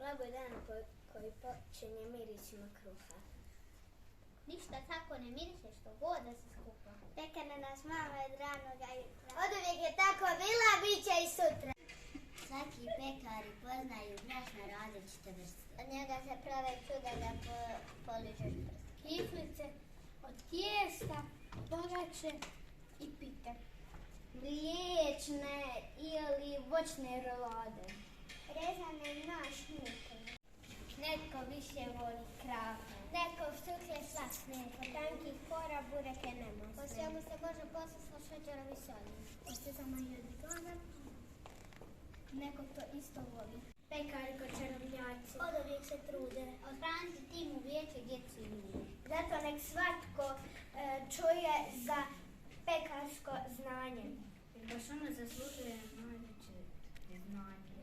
Blagoj dan koji počinje mirisima kruha. Ništa tako ne miriše što god da se skupa. Pekane nas mama od ranoga jutra. Od uvijek je tako bila, bit će i sutra. Svaki pekari poznaju brašna različite vrste. Od njega se prave čuda da poližeš prst. Kiflice od tijesta, pogače i pite. Mliječne ili voćne rolade. Rezane mašnike. Netko više voli krafe. Neko suhle slasne, po tankih pora bureke nemasne. Po svemu se može poslati sa šećerom i soljom. Po sezama i odbigana. Neko to isto voli. Pekari ko čarobnjaci. Od uvijek se trude. Odhraniti tim u vijeće djecu i ljude. Zato nek svatko čuje za pekarsko znanje. Jer baš ono zaslužuje